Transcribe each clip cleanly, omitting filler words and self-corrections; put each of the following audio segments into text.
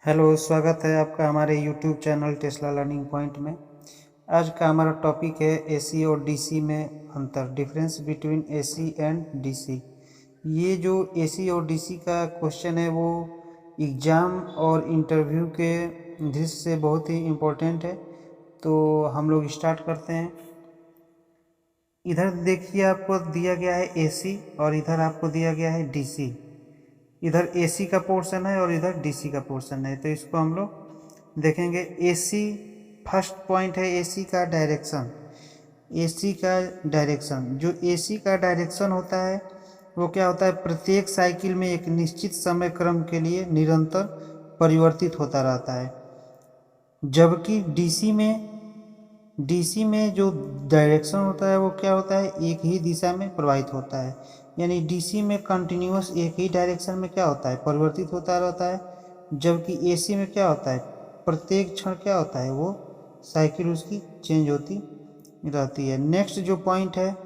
Hello, स्वागत है आपका हमारे YouTube channel Tesla learning point में। आज का हमारा टॉपिक है एसी और डीसी में अंतर, difference between AC and DC. ये जो एसी और डीसी का क्वेश्चन है वो एग्ज़ाम और इंटरव्यू के दृष्टि से बहुत ही इम्पोर्टेंट है। तो हम लोग स्टार्ट करते हैं। इधर देखिए, आपको दिया गया है एसी और इधर आपको दिया गया है डीसी। इधर एसी का पोर्शन है और इधर डीसी का पोर्शन है। तो इसको हम लोग देखेंगे। एसी फर्स्ट पॉइंट है एसी का डायरेक्शन। एसी का डायरेक्शन, जो एसी का डायरेक्शन होता है वो क्या होता है, प्रत्येक साइकिल में एक निश्चित समय क्रम के लिए निरंतर परिवर्तित होता रहता है। जबकि डीसी में जो डायरेक्शन होता है वो क्या होता है, एक ही दिशा में प्रवाहित होता है। यानी डीसी में कंटिन्यूअस एक ही डायरेक्शन में क्या होता है, परिवर्तित होता रहता है। जबकि एसी में क्या होता है, प्रत्येक क्षण क्या होता है, वो साइकिल उसकी चेंज होती रहती है। नेक्स्ट जो पॉइंट है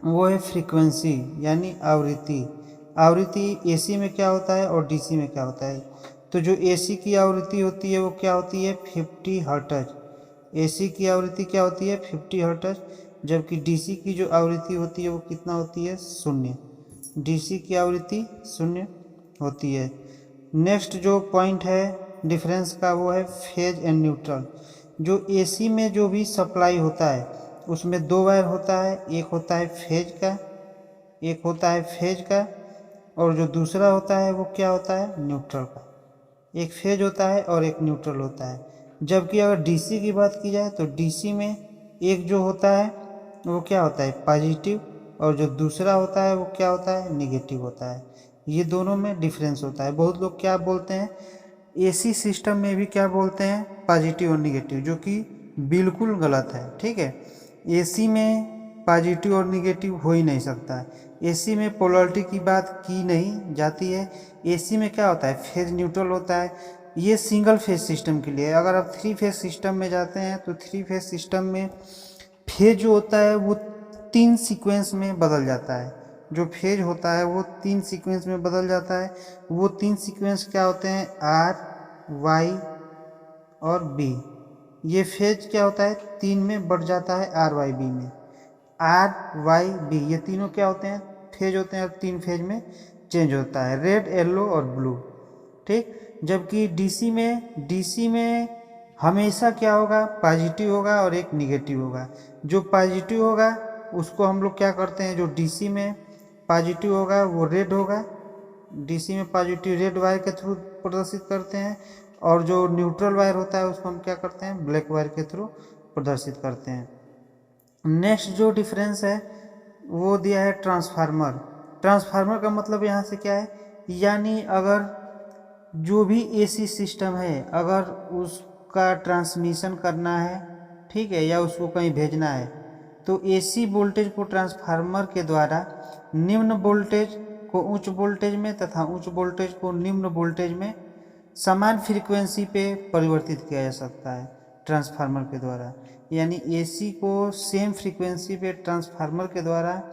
वो है फ्रीक्वेंसी, यानी आवृत्ति। आवृत्ति एसी में क्या होता है और डीसी में क्या होता है। तो जो एसी की आवृत्ति होती है वो क्या होती है, 50 हर्ट्ज। एसी की आवृत्ति क्या होती है, 50 हर्ट्ज। जबकि डीसी की जो आवृत्ति होती है वो कितना होती है, 0। डीसी की आवृत्ति 0 होती है। नेक्स्ट जो पॉइंट है डिफरेंस का वो है फेज एंड न्यूट्रल। जो एसी में जो भी सप्लाई होता है उसमें दो वायर होता है, एक होता है फेज का और जो दूसरा होता है वो क्या होता है, न्यूट्रल का। एक फेज होता है और एक न्यूट्रल होता है। जबकि अगर डीसी की बात की जाए तो डीसी में एक जो होता है वो क्या होता है, पॉजिटिव, और जो दूसरा होता है वो क्या होता है, निगेटिव होता है। ये दोनों में डिफरेंस होता है। बहुत लोग क्या बोलते हैं, एसी सिस्टम में भी क्या बोलते हैं, पॉजिटिव और निगेटिव, जो कि बिल्कुल गलत है। ठीक है, एसी में पॉजिटिव और निगेटिव हो ही नहीं सकता। एसी में पोलैरिटी की बात की नहीं जाती है। एसी में क्या होता है, फेज न्यूट्रल होता है। ये सिंगल फेज सिस्टम के लिए। अगर आप थ्री फेज सिस्टम में जाते हैं तो थ्री फेज सिस्टम में फेज जो होता है वो 3 सीक्वेंस में बदल जाता है। जो फेज होता है वो 3 सीक्वेंस में बदल जाता है। वो 3 सीक्वेंस क्या होते हैं, आर, वाई और बी। ये फेज क्या होता है, 3 में बढ़ जाता है, आर वाई बी में। आर वाई बी ये तीनों क्या होते हैं, फेज होते हैं, और 3 फेज में चेंज होता है, रेड, येलो और ब्लू। ठीक। जबकि डीसी में हमेशा क्या होगा, पॉजिटिव होगा और एक निगेटिव होगा। जो पॉजिटिव होगा उसको हम लोग क्या करते हैं, जो डीसी में पॉजिटिव होगा वो रेड होगा। डीसी में पॉजिटिव रेड वायर के थ्रू प्रदर्शित करते हैं, और जो न्यूट्रल वायर होता है उसको हम क्या करते हैं, ब्लैक वायर के थ्रू प्रदर्शित करते हैं। नेक्स्ट जो डिफरेंस है वो दिया है ट्रांसफार्मर। ट्रांसफार्मर का मतलब यहाँ से क्या है, यानी अगर जो भी एसी सिस्टम है, अगर उसका ट्रांसमिशन करना है, ठीक है, या उसको कहीं भेजना है, तो एसी वोल्टेज को ट्रांसफार्मर के द्वारा निम्न वोल्टेज को उच्च वोल्टेज में तथा उच्च वोल्टेज को निम्न वोल्टेज में समान फ्रीक्वेंसी पे परिवर्तित किया जा सकता है ट्रांसफार्मर के द्वारा। यानी एसी को सेम फ्रीक्वेंसी पे ट्रांसफार्मर के द्वारा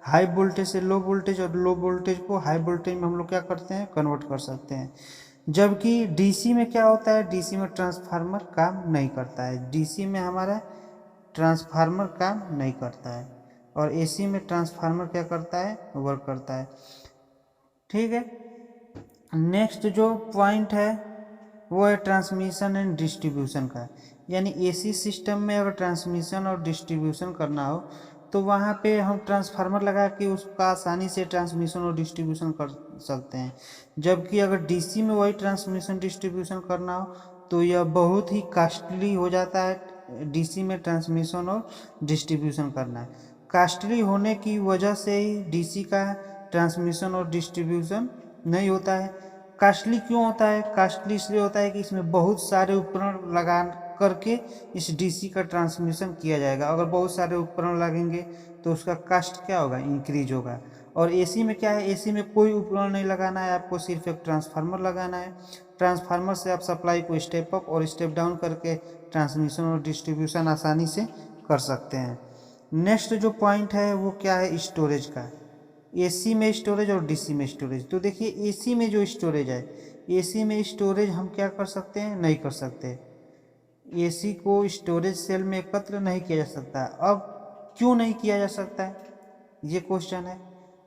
हाई वोल्टेज से लो वोल्टेज और लो वोल्टेज को हाई वोल्टेज में हम लोग क्या करते हैं, कन्वर्ट कर सकते हैं। जबकि डीसी में क्या होता है, डीसी में ट्रांसफार्मर काम नहीं करता है। डीसी में हमारा ट्रांसफार्मर काम नहीं करता है, और एसी में ट्रांसफार्मर क्या करता है, वर्क करता है। ठीक है। नेक्स्ट जो पॉइंट है वो है ट्रांसमिशन एंड डिस्ट्रीब्यूशन का। यानी एसी सिस्टम में अगर ट्रांसमिशन और डिस्ट्रीब्यूशन करना हो तो वहाँ पे हम ट्रांसफार्मर लगा के उसका आसानी से ट्रांसमिशन और डिस्ट्रीब्यूशन कर सकते हैं। जबकि अगर डीसी में वही ट्रांसमिशन डिस्ट्रीब्यूशन करना हो तो यह बहुत ही कॉस्टली हो जाता है। डीसी में ट्रांसमिशन और डिस्ट्रीब्यूशन करना है कॉस्टली होने की वजह से ही डीसी का ट्रांसमिशन और डिस्ट्रीब्यूशन नहीं होता है। कॉस्टली क्यों होता है, कॉस्टली इसलिए होता है कि इसमें बहुत सारे उपकरण लगा करके इस डीसी का ट्रांसमिशन किया जाएगा। अगर बहुत सारे उपकरण लगेंगे तो उसका कॉस्ट क्या होगा, इंक्रीज होगा। और एसी में क्या है, एसी में कोई उपकरण नहीं लगाना है, आपको सिर्फ एक ट्रांसफार्मर लगाना है। ट्रांसफार्मर से आप सप्लाई को स्टेप अप और स्टेप डाउन करके ट्रांसमिशन और डिस्ट्रीब्यूशन आसानी से कर सकते हैं। नेक्स्ट जो पॉइंट है वो क्या है, स्टोरेज का। एसी में स्टोरेज और डीसी में स्टोरेज। तो देखिए एसी में जो स्टोरेज है, एसी में स्टोरेज हम क्या कर सकते हैं, नहीं कर सकते। एसी को स्टोरेज सेल में एकत्र नहीं किया जा सकता। अब क्यों नहीं किया जा सकता है, ये क्वेश्चन है।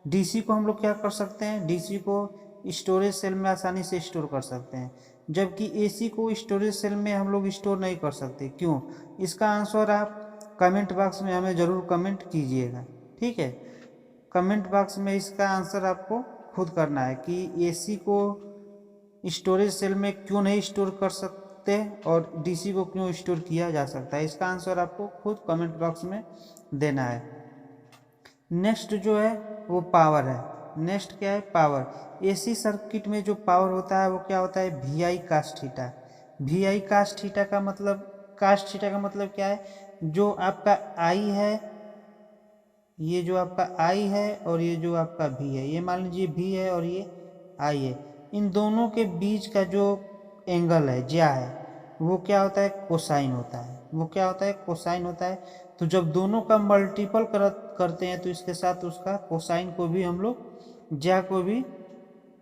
डीसी को हम लोग क्या कर सकते हैं, डीसी को स्टोरेज सेल में आसानी से स्टोर कर सकते हैं, जबकि एसी को स्टोरेज सेल में हम लोग स्टोर नहीं कर सकते। क्यों? इसका आंसर आप कमेंट बॉक्स में हमें ज़रूर कमेंट कीजिएगा, ठीक है। कमेंट बॉक्स में इसका आंसर आपको खुद करना है कि एसी को स्टोरेज सेल में क्यों नहीं स्टोर कर सकते और डीसी को क्यों स्टोर किया जा सकता है। इसका आंसर आपको खुद कमेंट बॉक्स में देना है। नेक्स्ट जो है वो पावर है। नेक्स्ट क्या है, पावर। एसी सर्किट में जो पावर होता है वो क्या होता है, V I cos theta. V I cos theta का मतलब, कास थीटा का मतलब क्या है, जो आपका आई है, ये जो आपका आई है और ये जो आपका वी है, ये मान लीजिए वी है और ये आई है, इन दोनों के बीच का जो एंगल है, ज्या है, वो क्या होता है, कोसाइन होता है। वो क्या होता है, कोसाइन होता है। तो जब दोनों का मल्टीपल करते हैं तो इसके साथ उसका कोसाइन को भी हम लोग, ज्या को भी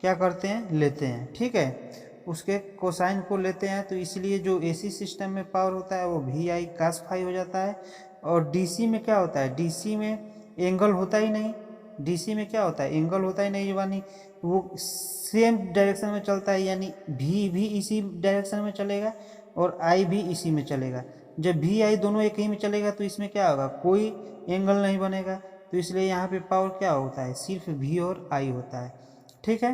क्या करते हैं, लेते हैं, ठीक है। उसके कोसाइन को लेते हैं, तो इसलिए जो एसी सिस्टम में पावर होता है वो वी आई कास फाई हो जाता है। और डीसी में क्या होता है, डीसी में एंगल होता ही नहीं। डीसी में क्या होता है, एंगल होता ही नहीं, यानी वो सेम डायरेक्शन में चलता है, यानी वी भी इसी डायरेक्शन में चलेगा और आई भी इसी में चलेगा। जब वी आई दोनों एक ही में चलेगा तो इसमें क्या होगा, कोई एंगल नहीं बनेगा। तो इसलिए यहाँ पे पावर क्या होता है, सिर्फ वी और आई होता है, ठीक है।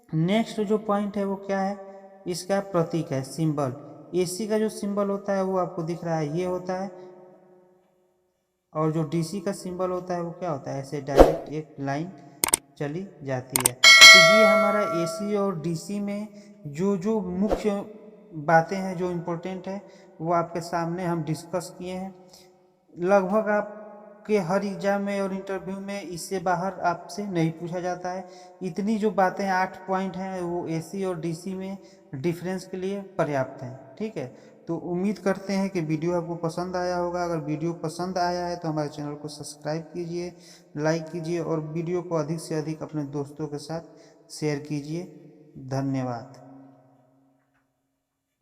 नेक्स्ट जो पॉइंट है वो क्या है, इसका प्रतीक है, सिंबल। एसी का जो सिंबल होता है वो आपको दिख रहा है, ये होता है। और जो डीसी का सिंबल होता है वो क्या होता है, ऐसे डायरेक्ट एक लाइन चली जाती है। तो ये हमारा एसी और डीसी में जो जो मुख्य बातें हैं, जो इम्पोर्टेंट है, वो आपके सामने हम डिस्कस किए हैं। लगभग आपके हर एग्जाम में और इंटरव्यू में इससे बाहर आपसे नहीं पूछा जाता है। इतनी जो बातें 8 पॉइंट हैं वो एसी और डीसी में डिफरेंस के लिए पर्याप्त हैं, ठीक है। तो उम्मीद करते हैं कि वीडियो आपको पसंद आया होगा। अगर वीडियो पसंद आया है तो हमारे चैनल को सब्सक्राइब कीजिए, लाइक कीजिए और वीडियो को अधिक से अधिक अपने दोस्तों के साथ शेयर कीजिए। धन्यवाद।